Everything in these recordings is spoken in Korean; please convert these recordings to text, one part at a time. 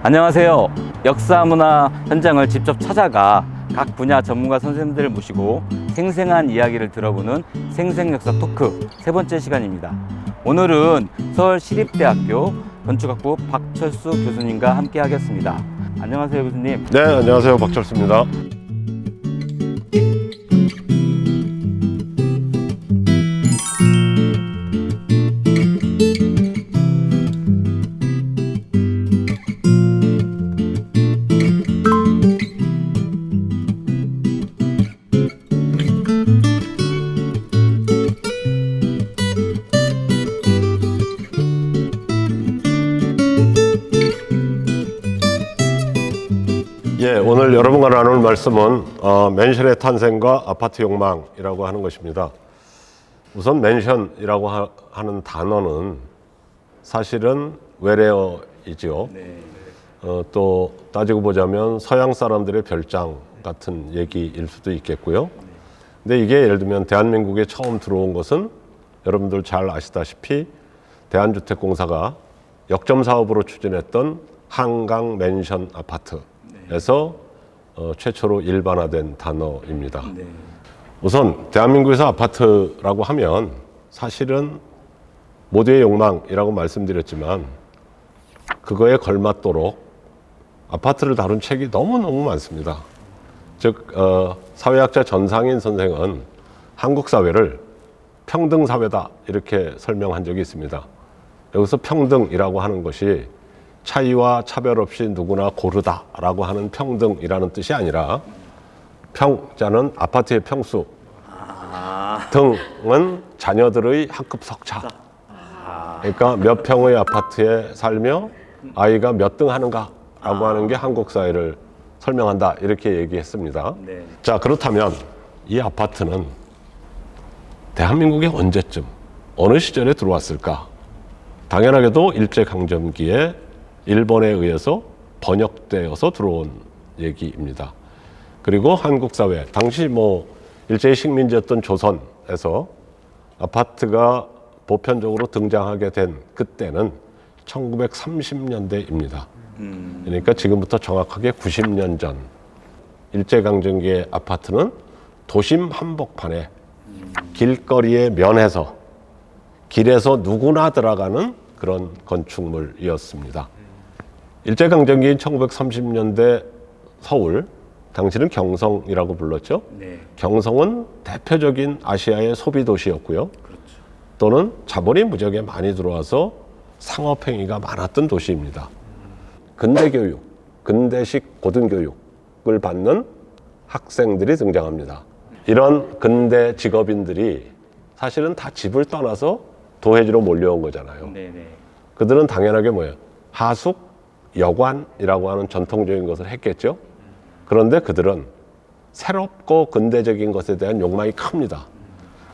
안녕하세요. 역사문화 현장을 직접 찾아가 각 분야 전문가 선생님들을 모시고 생생한 이야기를 들어보는 생생역사 토크 세 번째 시간입니다. 오늘은 서울시립대학교 건축학부 박철수 교수님과 함께 하겠습니다. 안녕하세요, 교수님. 네, 안녕하세요. 박철수입니다. 오늘 여러분과 나눌 말씀은 맨션의 탄생과 아파트 욕망이라고 하는 것입니다. 우선 맨션이라고 하는 단어는 사실은 외래어이지요. 또 따지고 보자면 서양 사람들의 별장 같은 얘기일 수도 있겠고요. 근데 이게 예를 들면 대한민국에 처음 들어온 것은 여러분들 잘 아시다시피 대한주택공사가 역점 사업으로 추진했던 한강 맨션 아파트에서 최초로 일반화된 단어입니다. 우선 대한민국에서 아파트라고 하면 사실은 모두의 욕망이라고 말씀드렸지만 그거에 걸맞도록 아파트를 다룬 책이 너무너무 많습니다. 즉 사회학자 전상인 선생은 한국 사회를 평등사회다 이렇게 설명한 적이 있습니다. 여기서 평등이라고 하는 것이 차이와 차별 없이 누구나 고르다라고 하는 평등이라는 뜻이 아니라 평자는 아파트의 평수, 등은 자녀들의 학급 석차. 그러니까 몇 평의 아파트에 살며 아이가 몇 등 하는가라고 하는 게 한국 사회를 설명한다 이렇게 얘기했습니다. 자, 그렇다면 이 아파트는 대한민국에 언제쯤 어느 시절에 들어왔을까? 당연하게도 일제강점기에 일본에 의해서 번역되어서 들어온 얘기입니다. 그리고 한국 사회, 당시 일제의 식민지였던 조선에서 아파트가 보편적으로 등장하게 된 그때는 1930년대입니다. 그러니까 지금부터 정확하게 90년 전. 일제강점기의 아파트는 도심 한복판에 길거리에 면해서 길에서 누구나 들어가는 그런 건축물이었습니다. 일제강점기인 1930년대 서울, 당시는 경성이라고 불렀죠. 경성은 대표적인 아시아의 소비도시였고요. 또는 자본이 무지하게 많이 들어와서 상업행위가 많았던 도시입니다. 근대교육, 근대식 고등교육을 받는 학생들이 등장합니다. 이런 근대 직업인들이 사실은 다 집을 떠나서 도회지로 몰려온 거잖아요. 그들은 당연하게 하숙, 여관이라고 하는 전통적인 것을 했겠죠. 그런데 그들은 새롭고 근대적인 것에 대한 욕망이 큽니다.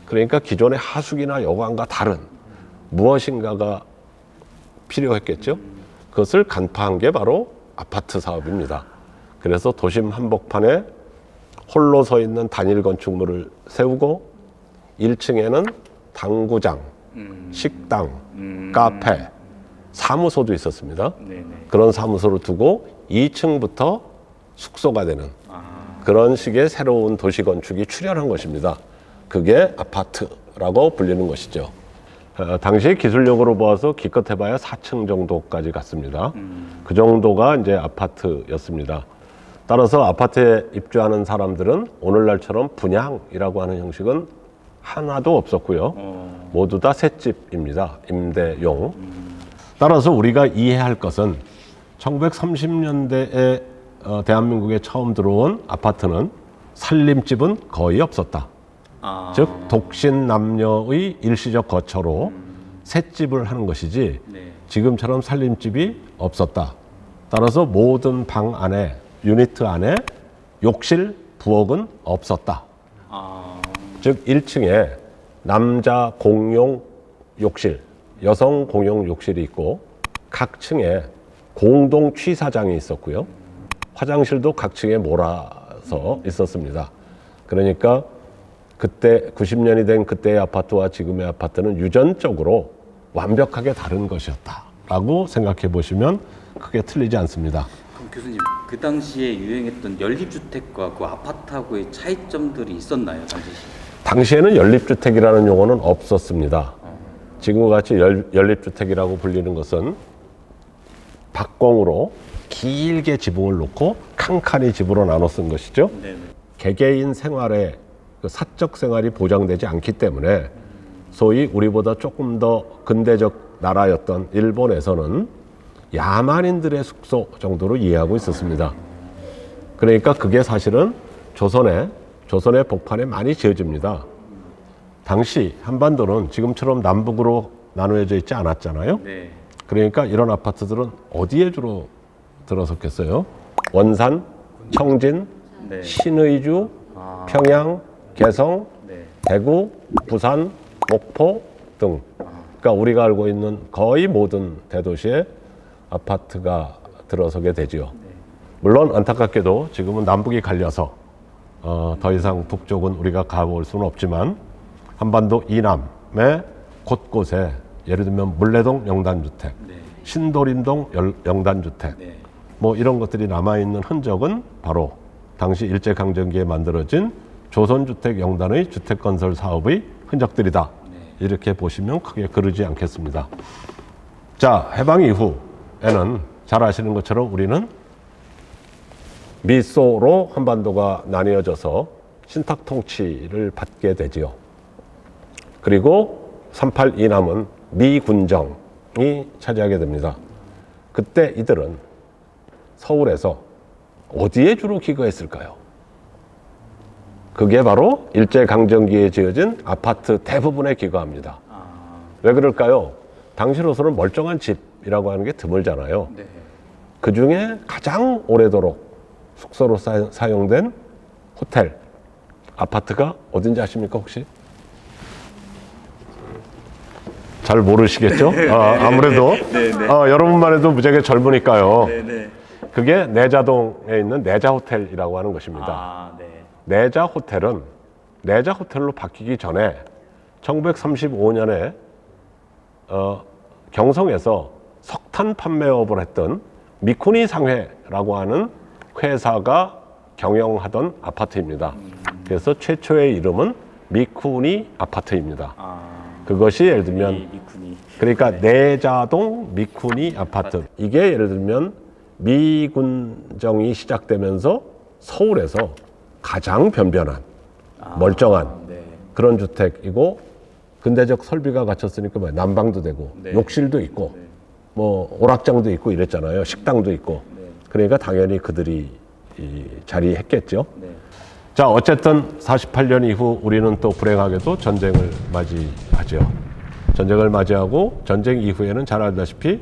그러니까 기존의 하숙이나 여관과 다른 무엇인가가 필요했겠죠. 그것을 간파한 게 바로 아파트 사업입니다. 그래서 도심 한복판에 홀로 서 있는 단일 건축물을 세우고 1층에는 당구장, 식당, 카페, 사무소도 있었습니다. 그런 사무소를 두고 2층부터 숙소가 되는 그런 식의 새로운 도시 건축이 출현한 것입니다. 그게 아파트라고 불리는 것이죠. 당시 기술력으로 보아서 기껏 해봐야 4층 정도까지 갔습니다. 그 정도가 이제 아파트였습니다. 따라서 아파트에 입주하는 사람들은 오늘날처럼 분양이라고 하는 형식은 하나도 없었고요. 모두 다 셋집입니다. 임대용. 따라서 우리가 이해할 것은 1930년대에 대한민국에 처음 들어온 아파트는 살림집은 거의 없었다. 즉 독신 남녀의 일시적 거처로 셋집을 하는 것이지 지금처럼 살림집이 없었다. 따라서 모든 방 안에, 유니트 안에 욕실, 부엌은 없었다. 즉 1층에 남자 공용 욕실, 여성 공용 욕실이 있고 각 층에 공동 취사장이 있었고요. 화장실도 각 층에 몰아서 있었습니다. 그러니까 그때 90년이 된 그때의 아파트와 지금의 아파트는 유전적으로 완벽하게 다른 것이었다라고 생각해 보시면 크게 틀리지 않습니다. 그럼 교수님, 그 당시에 유행했던 연립주택과 그 아파트하고의 차이점들이 있었나요, 당시? 당시에는 연립주택이라는 용어는 없었습니다. 지금과 같이 연립주택이라고 불리는 것은 박공으로 길게 지붕을 놓고 칸칸이 집으로 나눠 쓴 것이죠. 네네. 개개인 생활의 그 사적 생활이 보장되지 않기 때문에 소위 우리보다 조금 더 근대적 나라였던 일본에서는 야만인들의 숙소 정도로 이해하고 있었습니다. 그러니까 그게 사실은 조선의 복판에 많이 지어집니다. 당시 한반도는 지금처럼 남북으로 나누어져 있지 않았잖아요. 네. 그러니까 이런 아파트들은 어디에 주로 들어섰겠어요? 원산, 청진, 네. 신의주, 평양, 개성, 네. 대구, 부산, 목포 등. 그러니까 우리가 알고 있는 거의 모든 대도시에 아파트가 들어서게 되지요. 물론 안타깝게도 지금은 남북이 갈려서 더 이상 북쪽은 우리가 가볼 수는 없지만 한반도 이남의 곳곳에 예를 들면 물레동 영단주택, 네. 신도림동 영단주택, 네. 뭐 이런 것들이 남아있는 흔적은 바로 당시 일제강점기에 만들어진 조선주택 영단의 주택건설 사업의 흔적들이다. 네. 이렇게 보시면 크게 그르지 않겠습니다. 자, 해방 이후에는 잘 아시는 것처럼 우리는 미소로 한반도가 나뉘어져서 신탁 통치를 받게 되지요. 그리고 38 이남은 미군정이 차지하게 됩니다. 그때 이들은 서울에서 어디에 주로 기거했을까요? 그게 바로 일제강점기에 지어진 아파트 대부분에 기거합니다. 왜 그럴까요? 당시로서는 멀쩡한 집이라고 하는 게 드물잖아요. 네. 그 중에 가장 오래도록 숙소로 사용된 호텔, 아파트가 어딘지 아십니까 혹시? 잘 모르시겠죠? 아무래도 여러분만 해도 무지하게 젊으니까요. 네네. 그게 내자동에 있는 내자호텔이라고 하는 것입니다. 아, 네. 내자호텔은 내자호텔로 바뀌기 전에 1935년에 경성에서 석탄 판매업을 했던 미쿠니 상회라고 하는 회사가 경영하던 아파트입니다. 그래서 최초의 이름은 미쿠니 아파트입니다. 그것이 예를 들면 미쿠니. 그러니까 내자동 미쿠니 아파트. 이게 예를 들면 미군정이 시작되면서 서울에서 가장 변변한 멀쩡한 네. 그런 주택이고 근대적 설비가 갖췄으니까 뭐 난방도 되고 네. 욕실도 있고 네. 뭐 오락장도 있고 이랬잖아요. 식당도 있고. 네. 그러니까 당연히 그들이 자리했겠죠. 네. 자, 어쨌든 48년 이후 우리는 또 불행하게도 전쟁을 맞이하죠. 전쟁을 맞이하고 전쟁 이후에는 잘 알다시피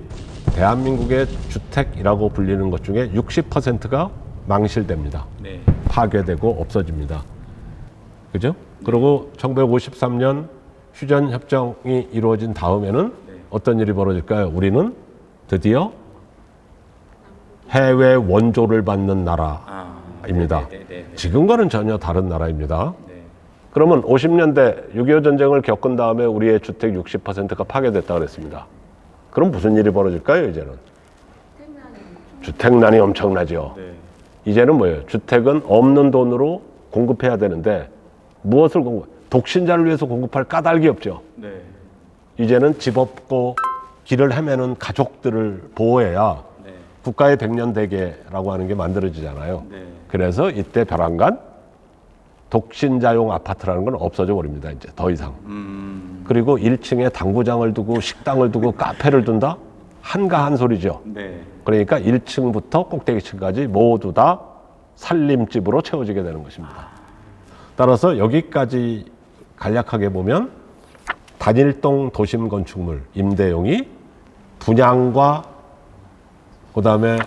대한민국의 주택이라고 불리는 것 중에 60%가 망실됩니다. 네. 파괴되고 없어집니다. 그죠? 그리고 1953년 휴전협정이 이루어진 다음에는 어떤 일이 벌어질까요? 우리는 드디어 해외 원조를 받는 나라입니다. 지금과는 전혀 다른 나라입니다. 네. 그러면 50년대 6.25 전쟁을 겪은 다음에 우리의 주택 60%가 파괴됐다고 그랬습니다. 그럼 무슨 일이 벌어질까요, 이제는? 주택난이 엄청나죠. 네. 이제는 뭐예요? 주택은 없는 돈으로 공급해야 되는데 무엇을 독신자를 위해서 공급할 까닭이 없죠. 네. 이제는 집 없고 길을 헤매는 가족들을 보호해야 네. 국가의 백년대계라고 하는 게 만들어지잖아요. 네. 그래서 이때 벼랑간 독신자용 아파트라는 건 없어져 버립니다. 이제 더 이상. 그리고 1층에 당구장을 두고 식당을 두고 카페를 둔다? 한가한 소리죠. 네. 그러니까 1층부터 꼭대기층까지 모두 다 살림집으로 채워지게 되는 것입니다. 따라서 여기까지 간략하게 보면 단일동 도심 건축물 임대용이 분양과 그다음에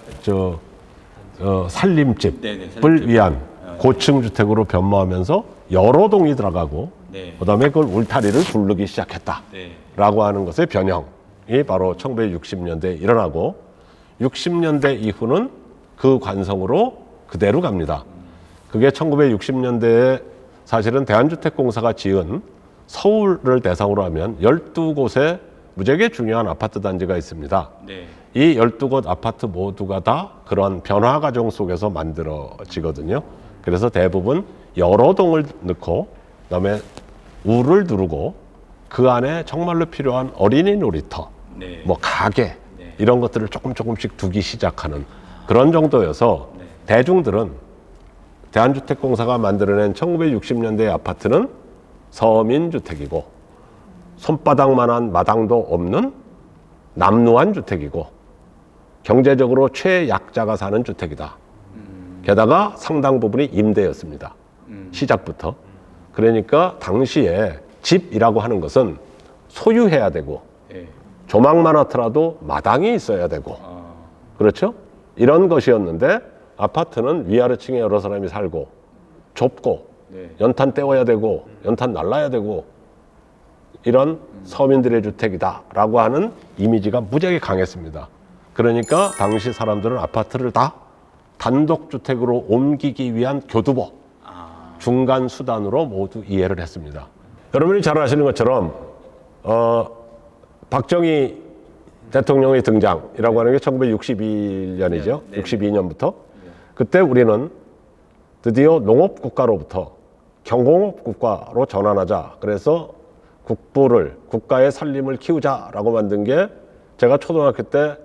살림집을 네네, 살림집. 위한 고층 주택으로 변모하면서 여러 동이 들어가고 네. 그다음에 그걸 울타리를 두르기 시작했다라고 네. 하는 것의 변형이 바로 1960년대에 일어나고 60년대 이후는 그 관성으로 그대로 갑니다. 그게 1960년대에 사실은 대한주택공사가 지은 서울을 대상으로 하면 12곳의 무지하게 중요한 아파트 단지가 있습니다. 네. 이 12곳 아파트 모두가 다 그런 변화 과정 속에서 만들어지거든요. 그래서 대부분 여러 동을 넣고 그다음에 우를 두르고 그 안에 정말로 필요한 어린이 놀이터, 네. 뭐 가게 네. 이런 것들을 조금씩 두기 시작하는 그런 정도여서 네. 대중들은 대한주택공사가 만들어낸 1960년대 아파트는 서민주택이고 손바닥만한 마당도 없는 남루한 주택이고 경제적으로 최약자가 사는 주택이다. 게다가 상당 부분이 임대였습니다. 시작부터. 그러니까 당시에 집이라고 하는 것은 소유해야 되고 예. 조망만 하더라도 마당이 있어야 되고 그렇죠? 이런 것이었는데 아파트는 위아래층에 여러 사람이 살고 좁고 네. 연탄 떼워야 되고 연탄 날라야 되고 이런 서민들의 주택이다라고 하는 이미지가 무지하게 강했습니다. 그러니까 당시 사람들은 아파트를 다 단독주택으로 옮기기 위한 교두보, 중간 수단으로 모두 이해를 했습니다. 여러분이 잘 아시는 것처럼 박정희 대통령의 등장이라고 하는 게 1961년이죠. 네. 62년부터. 그때 우리는 드디어 농업국가로부터 경공업국가로 전환하자. 그래서 국부를, 국가의 살림을 키우자라고 만든 게 제가 초등학교 때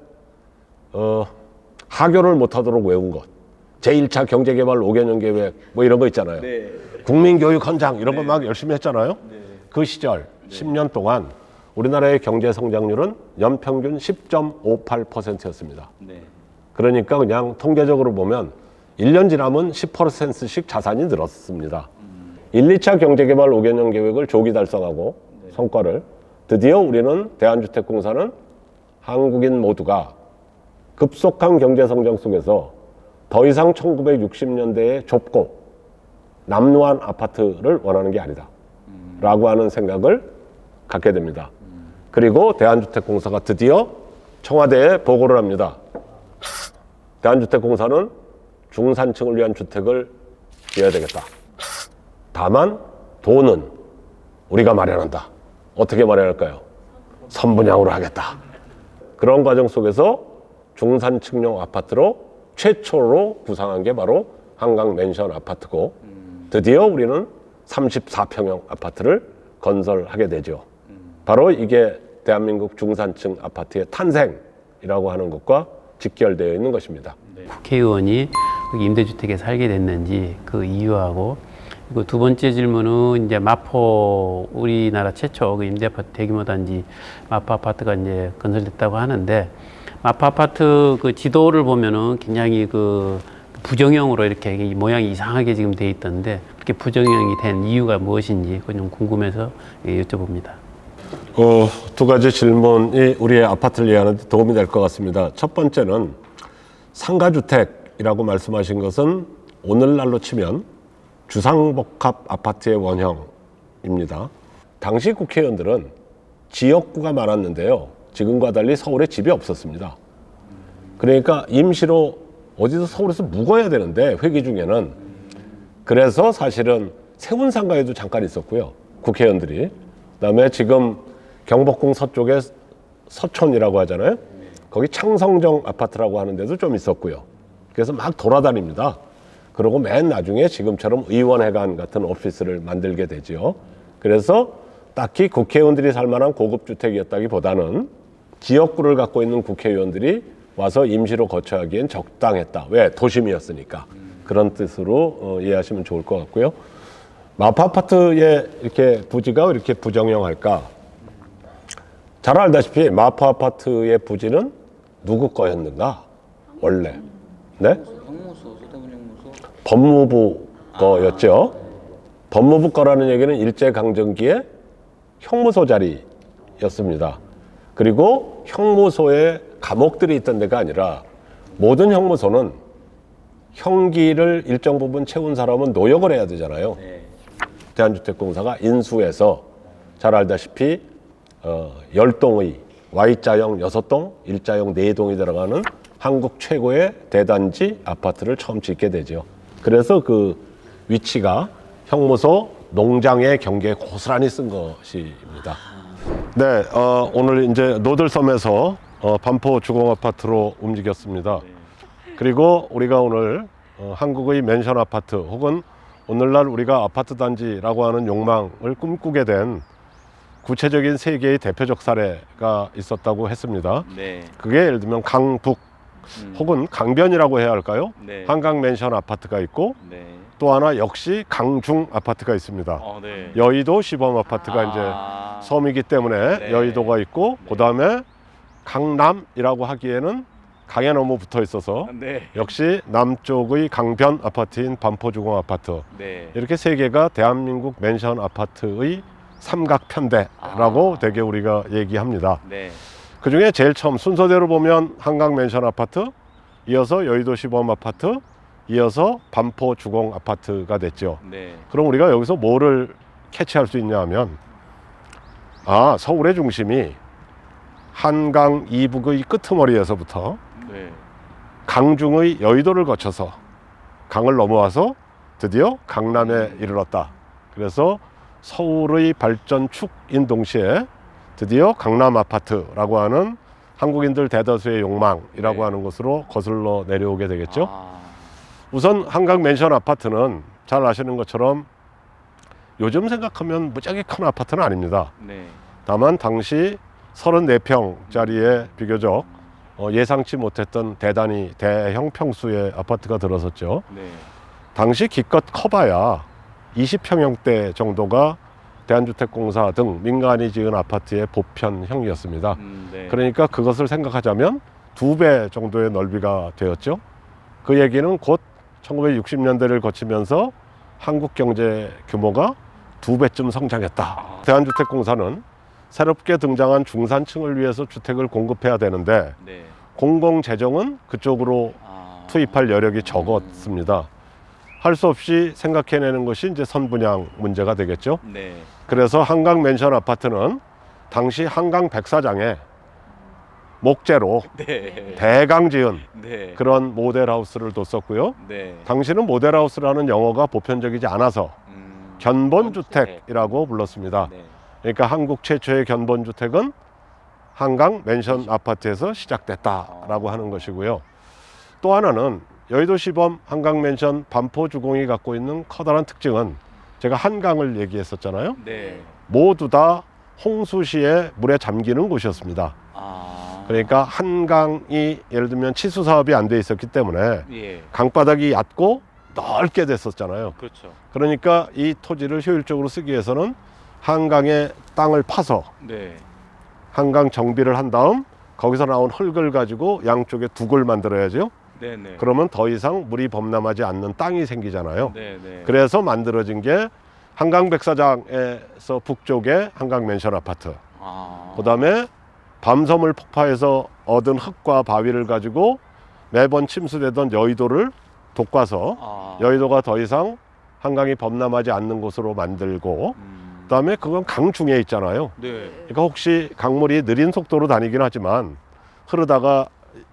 하교를 못하도록 외운 것. 제1차 경제개발 5개년 계획 뭐 이런 거 있잖아요. 네. 국민교육 헌장 이런 거 막 열심히 했잖아요. 그 시절 10년 동안 우리나라의 경제 성장률은 연평균 10.58%였습니다. 네. 그러니까 그냥 통계적으로 보면 1년 지나면 10%씩 자산이 늘었습니다. 1, 2차 경제개발 5개년 계획을 조기 달성하고 성과를 드디어 우리는 대한주택공사는 한국인 모두가 급속한 경제 성장 속에서 더 이상 1960년대의 좁고 남루한 아파트를 원하는 게 아니다 라고 하는 생각을 갖게 됩니다. 그리고 대한주택공사가 드디어 청와대에 보고를 합니다. 대한주택공사는 중산층을 위한 주택을 지어야 되겠다. 다만 돈은 우리가 마련한다. 어떻게 마련할까요? 선분양으로 하겠다. 그런 과정 속에서 중산층용 아파트로 최초로 구상한 게 바로 한강 맨션 아파트고 드디어 우리는 34평형 아파트를 건설하게 되죠. 바로 이게 대한민국 중산층 아파트의 탄생이라고 하는 것과 직결되어 있는 것입니다. 국회의원이 임대주택에 살게 됐는지 그 이유하고, 그리고 두 번째 질문은 이제 마포 우리나라 최초 그 임대아파트 대규모 단지 마포 아파트가 이제 건설됐다고 하는데, 마포 아파트 그 지도를 보면은 굉장히 그 부정형으로 이렇게 모양이 이상하게 지금 돼 있던데, 그렇게 부정형이 된 이유가 무엇인지 그건 좀 궁금해서 여쭤봅니다. 두 가지 질문이 우리의 아파트를 이해하는 데 도움이 될 것 같습니다. 첫 번째는 상가주택이라고 말씀하신 것은 오늘날로 치면 주상복합 아파트의 원형입니다. 당시 국회의원들은 지역구가 많았는데요. 지금과 달리 서울에 집이 없었습니다. 그러니까 임시로 어디서 서울에서 묵어야 되는데 회기 중에는. 그래서 사실은 세운상가에도 잠깐 있었고요. 국회의원들이. 그다음에 지금 경복궁 서쪽에 서촌이라고 하잖아요. 거기 창성정 아파트라고 하는 데도 좀 있었고요. 그래서 막 돌아다닙니다. 그리고 맨 나중에 지금처럼 의원회관 같은 오피스를 만들게 되죠. 그래서 딱히 국회의원들이 살 만한 고급 주택이었다기보다는 지역구를 갖고 있는 국회의원들이 와서 임시로 거처하기엔 적당했다. 왜? 도심이었으니까. 그런 뜻으로 이해하시면 좋을 것 같고요. 마포 아파트의 이렇게 부지가 왜 이렇게 부정형할까? 잘 알다시피 마포 아파트의 부지는 누구 거였는가? 원래. 네? 형무소, 서대문 형무소. 법무부 거였죠. 법무부 거라는 얘기는 일제강점기에 형무소 자리였습니다. 그리고 형무소에 감옥들이 있던 데가 아니라 모든 형무소는 형기를 일정 부분 채운 사람은 노역을 해야 되잖아요. 네. 대한주택공사가 인수해서 잘 알다시피 10동의 Y자형 6동, 일자형 4동이 들어가는 한국 최고의 대단지 아파트를 처음 짓게 되죠. 그래서 그 위치가 형무소, 농장의 경계에 고스란히 쓴 것입니다. 네, 오늘 이제 노들섬에서 반포 주공 아파트로 움직였습니다. 그리고 우리가 오늘 한국의 맨션 아파트 혹은 오늘날 우리가 아파트 단지라고 하는 욕망을 꿈꾸게 된 구체적인 세 개의 대표적 사례가 있었다고 했습니다. 네. 그게 예를 들면 강북 혹은 강변이라고 해야 할까요? 네. 한강 맨션 아파트가 있고 네. 또 하나 역시 강중 아파트가 있습니다. 네. 여의도 시범 아파트가 이제 섬이기 때문에 네. 여의도가 있고 네. 그 다음에 강남이라고 하기에는 강에 너무 붙어 있어서 네. 역시 남쪽의 강변 아파트인 반포주공 아파트 네. 이렇게 세 개가 대한민국 맨션 아파트의 삼각편대라고 되게 우리가 얘기합니다. 네. 그 중에 제일 처음 순서대로 보면 한강 맨션 아파트, 이어서 여의도 시범 아파트, 이어서 반포 주공 아파트가 됐죠. 네. 그럼 우리가 여기서 뭐를 캐치할 수 있냐 하면 서울의 중심이 한강 이북의 끄트머리에서부터 네. 강중의 여의도를 거쳐서 강을 넘어와서 드디어 강남에 이르렀다. 그래서 서울의 발전축인 동시에 드디어 강남 아파트라고 하는 한국인들 대다수의 욕망이라고 네. 하는 것으로 거슬러 내려오게 되겠죠. 우선 한강 맨션 아파트는 잘 아시는 것처럼 요즘 생각하면 무지하게 큰 아파트는 아닙니다. 네. 다만 당시 34평짜리의 비교적 예상치 못했던 대단히 대형 평수의 아파트가 들어섰죠. 네. 당시 기껏 커봐야 20평형대 정도가 대한주택공사 등 민간이 지은 아파트의 보편형이었습니다. 네. 그러니까 그것을 생각하자면 2배 정도의 넓이가 되었죠. 그 얘기는 곧 1960년대를 거치면서 한국 경제 규모가 2배쯤 성장했다. 대한주택공사는 새롭게 등장한 중산층을 위해서 주택을 공급해야 되는데 네. 공공재정은 그쪽으로 투입할 여력이 적었습니다. 할 수 없이 생각해내는 것이 이제 선분양 문제가 되겠죠. 네. 그래서 한강 맨션 아파트는 당시 한강 백사장에 목재로 네. 대강 지은 네. 그런 모델하우스를 뒀었고요. 네. 당시는 모델하우스라는 영어가 보편적이지 않아서 견본주택이라고 불렀습니다. 네. 그러니까 한국 최초의 견본주택은 한강 맨션 아파트에서 시작됐다라고 하는 것이고요. 또 하나는 여의도 시범 한강 맨션 반포 주공이 갖고 있는 커다란 특징은 제가 한강을 얘기했었잖아요. 네. 모두 다 홍수 시에 물에 잠기는 곳이었습니다. 그러니까 한강이 예를 들면 치수 사업이 안 돼 있었기 때문에 예. 강바닥이 얕고 넓게 됐었잖아요. 그렇죠. 그러니까 이 토지를 효율적으로 쓰기 위해서는 한강의 땅을 파서 네. 한강 정비를 한 다음 거기서 나온 흙을 가지고 양쪽에 둑을 만들어야죠. 네네. 그러면 더 이상 물이 범람하지 않는 땅이 생기잖아요. 네네. 그래서 만들어진 게 한강 백사장에서 북쪽에 한강 맨션 아파트. 그 다음에 밤섬을 폭파해서 얻은 흙과 바위를 가지고 매번 침수되던 여의도를 돋궈서 여의도가 더 이상 한강이 범람하지 않는 곳으로 만들고 그다음에 그건 강 중에 있잖아요. 네. 그러니까 혹시 강물이 느린 속도로 다니긴 하지만 흐르다가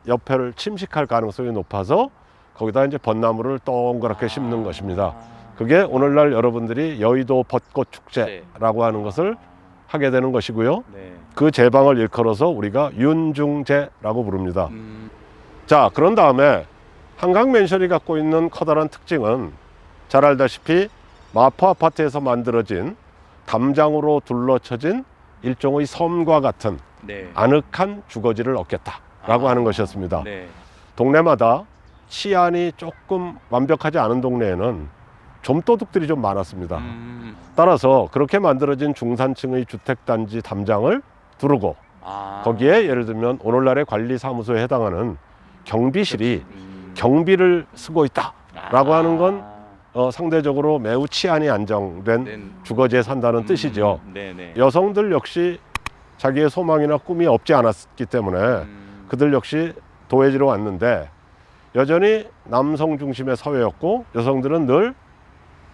옆에를 침식할 가능성이 높아서 거기다 이제 벚나무를 동그랗게 심는 것입니다. 그게 오늘날 여러분들이 여의도 벚꽃 축제라고 하는 것을 하게 되는 것이고요. 네. 그 제방을 일컬어서 우리가 윤중제라고 부릅니다. 자, 그런 다음에 한강 맨션이 갖고 있는 커다란 특징은 잘 알다시피 마포 아파트에서 만들어진 담장으로 둘러쳐진 일종의 섬과 같은 네. 아늑한 주거지를 얻겠다라고 하는 것이었습니다. 네. 동네마다 치안이 조금 완벽하지 않은 동네에는 좀도둑들이 좀 많았습니다. 따라서 그렇게 만들어진 중산층의 주택단지 담장을 두르고 거기에 예를 들면 오늘날의 관리사무소에 해당하는 경비실이 경비를 쓰고 있다라고 하는 건 상대적으로 매우 치안이 안정된 주거지에 산다는 뜻이죠. 네네. 여성들 역시 자기의 소망이나 꿈이 없지 않았기 때문에 그들 역시 도회지로 왔는데 여전히 남성 중심의 사회였고 여성들은 늘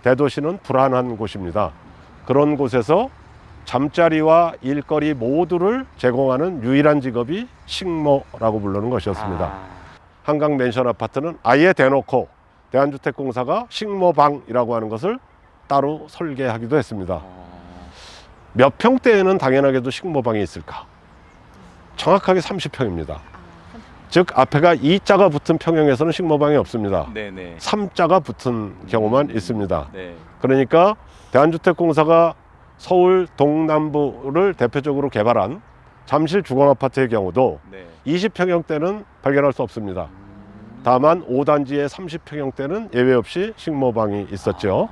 대도시는 불안한 곳입니다. 그런 곳에서 잠자리와 일거리 모두를 제공하는 유일한 직업이 식모라고 부르는 것이었습니다. 한강 맨션 아파트는 아예 대놓고 대한주택공사가 식모방이라고 하는 것을 따로 설계하기도 했습니다. 몇 평대에는 당연하게도 식모방이 있을까? 정확하게 30평입니다. 즉 앞에가 2자가 붙은 평형에서는 식모방이 없습니다. 네네. 3자가 붙은 경우만 있습니다. 네. 그러니까 대한주택공사가 서울 동남부를 대표적으로 개발한 잠실 주공아파트의 경우도 네. 20평형대는 발견할 수 없습니다. 다만 5단지의 30평형대는 예외 없이 식모방이 있었죠.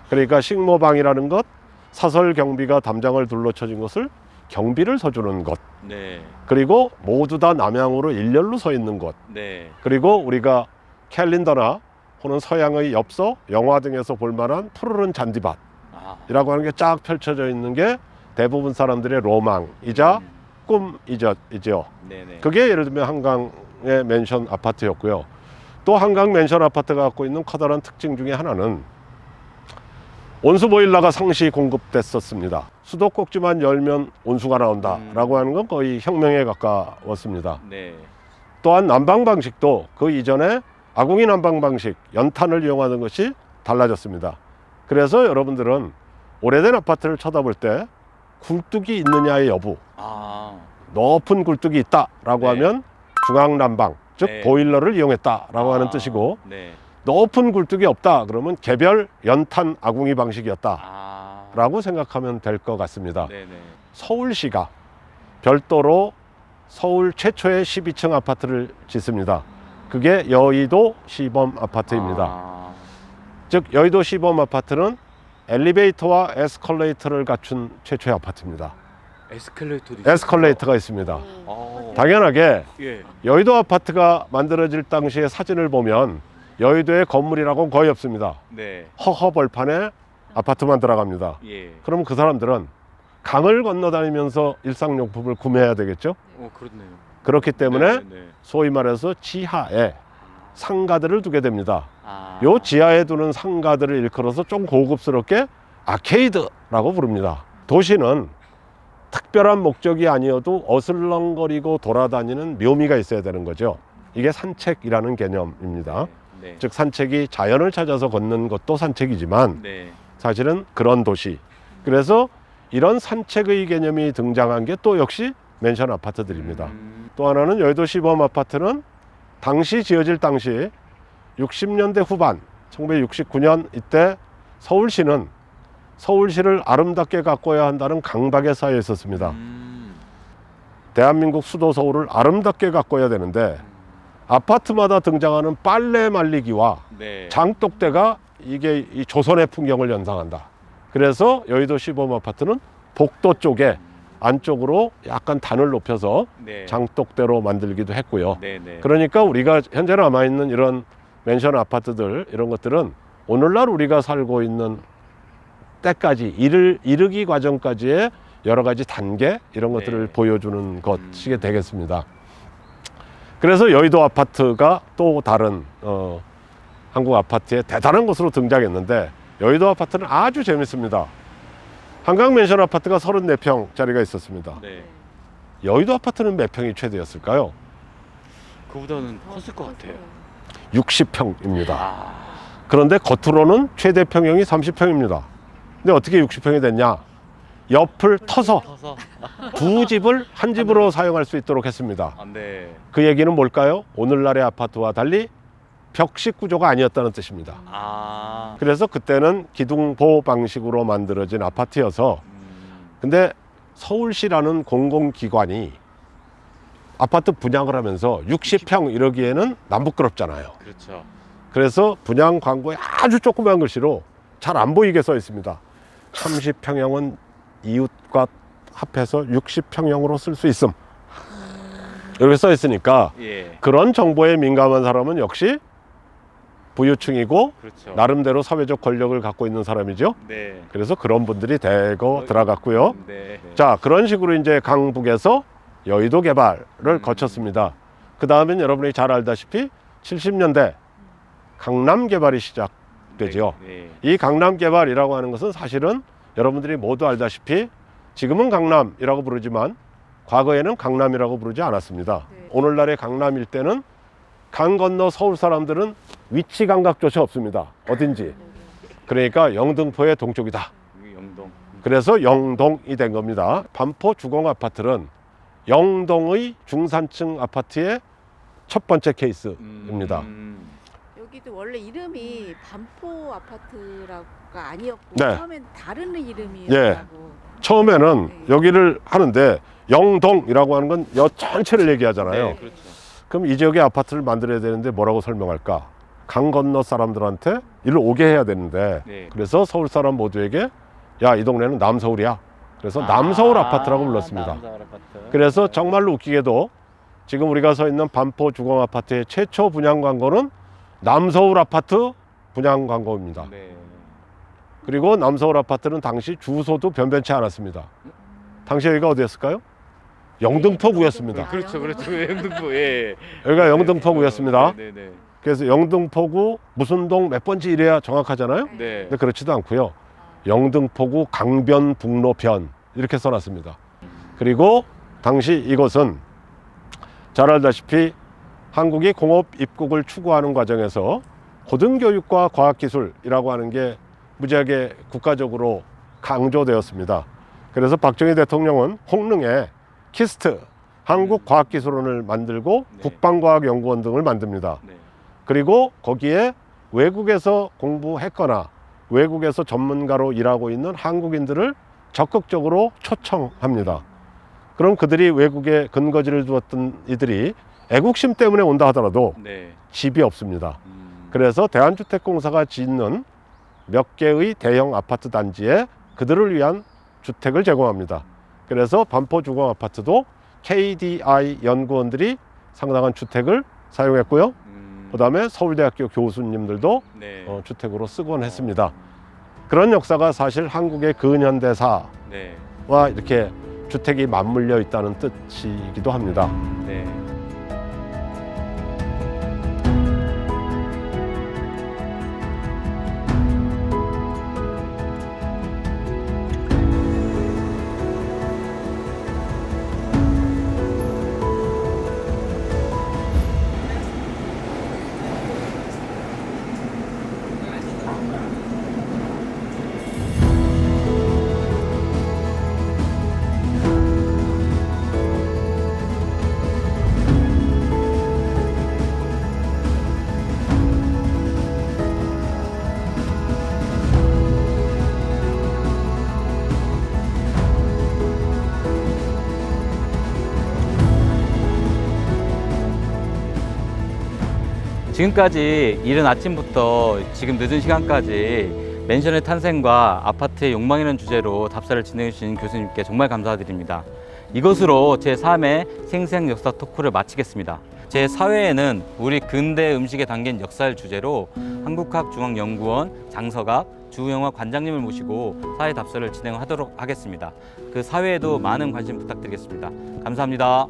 그러니까 식모방이라는 것, 사설 경비가 담장을 둘러쳐진 것을 경비를 서주는 것, 네. 그리고 모두 다 남향으로 일렬로 서 있는 것, 네. 그리고 우리가 캘린더나 혹은 서양의 엽서, 영화 등에서 볼만한 푸르른 잔디밭이라고 아. 하는 게 쫙 펼쳐져 있는 게 대부분 사람들의 로망이자 꿈이죠. 네네. 그게 예를 들면 한강의 맨션 아파트였고요. 또 한강 맨션 아파트가 갖고 있는 커다란 특징 중에 하나는 온수 보일러가 상시 공급됐었습니다. 수도꼭지만 열면 온수가 나온다라고 하는 건 거의 혁명에 가까웠습니다. 네. 또한 난방 방식도 그 이전에 아궁이 난방 방식, 연탄을 이용하는 것이 달라졌습니다. 그래서 여러분들은 오래된 아파트를 쳐다볼 때 굴뚝이 있느냐의 여부, 아. 높은 굴뚝이 있다라고 네. 하면 중앙 난방, 즉 네. 보일러를 이용했다라고 하는 뜻이고, 네. 높은 굴뚝이 없다 그러면 개별 연탄 아궁이 방식이었다라고 아. 생각하면 될 것 같습니다. 네네. 서울시가 별도로 서울 최초의 12층 아파트를 짓습니다. 그게 여의도 시범 아파트입니다. 아. 즉 여의도 시범 아파트는 엘리베이터와 에스컬레이터를 갖춘 최초의 아파트입니다. 에스컬레이터도 에스컬레이터가 있습니다. 어. 당연하게 예. 여의도 아파트가 만들어질 당시의 사진을 보면 여의도에 건물이라고는 거의 없습니다. 네. 허허벌판에 아파트만 들어갑니다. 예. 그럼 그 사람들은 강을 건너다니면서 일상용품을 구매해야 되겠죠. 그렇네요. 그렇기 때문에 네. 소위 말해서 지하에 상가들을 두게 됩니다. 아. 요 지하에 두는 상가들을 일컬어서 좀 고급스럽게 아케이드라고 부릅니다. 도시는 특별한 목적이 아니어도 어슬렁거리고 돌아다니는 묘미가 있어야 되는 거죠. 이게 산책이라는 개념입니다. 네. 즉 산책이 자연을 찾아서 걷는 것도 산책이지만 네. 사실은 그런 도시. 그래서 이런 산책의 개념이 등장한 게 또 역시 맨션 아파트들입니다. 또 하나는 여의도 시범 아파트는 당시 지어질 당시 60년대 후반 1969년 이때 서울시는 서울시를 아름답게 가꿔야 한다는 강박에 쌓여 있었습니다. 대한민국 수도 서울을 아름답게 가꿔야 되는데 아파트마다 등장하는 빨래 말리기와 네. 장독대가 이게 이 조선의 풍경을 연상한다. 그래서 여의도 시범 아파트는 복도 쪽에 안쪽으로 약간 단을 높여서 네. 장독대로 만들기도 했고요. 네네. 그러니까 우리가 현재 남아있는 이런 맨션 아파트들 이런 것들은 오늘날 우리가 살고 있는 때까지 이르기 과정까지의 여러 가지 단계 이런 것들을 네. 보여주는 것이 되겠습니다. 그래서 여의도 아파트가 또 다른 한국 아파트의 대단한 곳으로 등장했는데 여의도 아파트는 아주 재밌습니다. 한강 맨션 아파트가 34평짜리가 있었습니다. 네. 여의도 아파트는 몇 평이 최대였을까요? 그보다는 컸을 것 같아요. 60평입니다. 아. 그런데 겉으로는 최대 평형이 30평입니다. 근데 어떻게 60평이 됐냐? 옆을 터서 커서. 두 집을 한 집으로 사용할 수 있도록 했습니다. 아, 네. 그 얘기는 뭘까요? 오늘날의 아파트와 달리 벽식 구조가 아니었다는 뜻입니다. 아. 그래서 그때는 기둥보 방식으로 만들어진 아파트여서 근데 서울시라는 공공기관이 아파트 분양을 하면서 60평 이러기에는 남부끄럽잖아요. 그렇죠. 그래서 분양 광고에 아주 조그만 글씨로 잘 안 보이게 써 있습니다. 30평형은 이웃과 합해서 60평형으로 쓸 수 있음. 이렇게 써 있으니까 예. 그런 정보에 민감한 사람은 역시 부유층이고 그렇죠. 나름대로 사회적 권력을 갖고 있는 사람이죠. 네. 그래서 그런 분들이 대거 들어갔고요. 네. 자, 그런 식으로 이제 강북에서 여의도 개발을 거쳤습니다. 그 다음엔 여러분이 잘 알다시피 70년대 강남 개발이 시작되죠. 네. 이 강남 개발이라고 하는 것은 사실은 여러분들이 모두 알다시피 지금은 강남이라고 부르지만 과거에는 강남이라고 부르지 않았습니다. 네. 오늘날의 강남 일대는 강 건너 서울 사람들은 위치 감각조차 없습니다. 어딘지. 그러니까 영등포의 동쪽이다. 여기 영동. 그래서 영동이 된 겁니다. 반포 주공 아파트는 영동의 중산층 아파트의 첫 번째 케이스입니다. 여기도 원래 이름이 반포 아파트라가 아니었고 네. 처음엔 다른 이름이었다고. 처음에는 네. 여기를 하는데 영동이라고 하는 건 여 전체를 얘기하잖아요. 네, 그렇죠. 그럼 이 지역에 아파트를 만들어야 되는데 뭐라고 설명할까? 강 건너 사람들한테 일로 오게 해야 되는데 네. 그래서 서울 사람 모두에게 야, 이 동네는 남서울이야. 그래서 남서울 아파트라고 불렀습니다. 남서울 아파트. 그래서 정말로 웃기게도 지금 우리가 서 있는 반포 주공 아파트의 최초 분양 광고는 남서울 아파트 분양 광고입니다. 네. 그리고 남서울 아파트는 당시 주소도 변변치 않았습니다. 당시 여기가 어디였을까요? 영등포구였습니다. 그렇죠, 그렇죠. 영등포, 예. 여기가 영등포구였습니다. 네, 네, 그래서 영등포구 무슨 동 몇 번지 이래야 정확하잖아요. 네. 근데 그렇지도 않고요. 영등포구 강변북로편 이렇게 써놨습니다. 그리고 당시 이곳은 잘 알다시피 한국이 공업 입국을 추구하는 과정에서 고등교육과 과학기술이라고 하는 게 무지하게 국가적으로 강조되었습니다. 그래서 박정희 대통령은 홍릉에 키스트 한국과학기술원을 만들고 네. 국방과학연구원 등을 만듭니다. 네. 그리고 거기에 외국에서 공부했거나 외국에서 전문가로 일하고 있는 한국인들을 적극적으로 초청합니다. 그럼 그들이 외국에 근거지를 두었던 이들이 애국심 때문에 온다 하더라도 네. 집이 없습니다. 그래서 대한주택공사가 짓는 몇 개의 대형 아파트 단지에 그들을 위한 주택을 제공합니다. 그래서 반포 주공 아파트도 KDI 연구원들이 상당한 주택을 사용했고요. 그 다음에 서울대학교 교수님들도 네. 주택으로 쓰곤 했습니다. 그런 역사가 사실 한국의 근현대사와 네. 이렇게 주택이 맞물려 있다는 뜻이기도 합니다. 네. 지금까지 이른 아침부터 지금 늦은 시간까지 맨션의 탄생과 아파트의 욕망이라는 주제로 답사를 진행해 주신 교수님께 정말 감사드립니다. 이것으로 제3회 생생역사 토크를 마치겠습니다. 제4회에는 우리 근대 음식에 담긴 역사를 주제로 한국학중앙연구원 장서각 주영화 관장님을 모시고 사회 답사를 진행하도록 하겠습니다. 그 사회에도 많은 관심 부탁드리겠습니다. 감사합니다.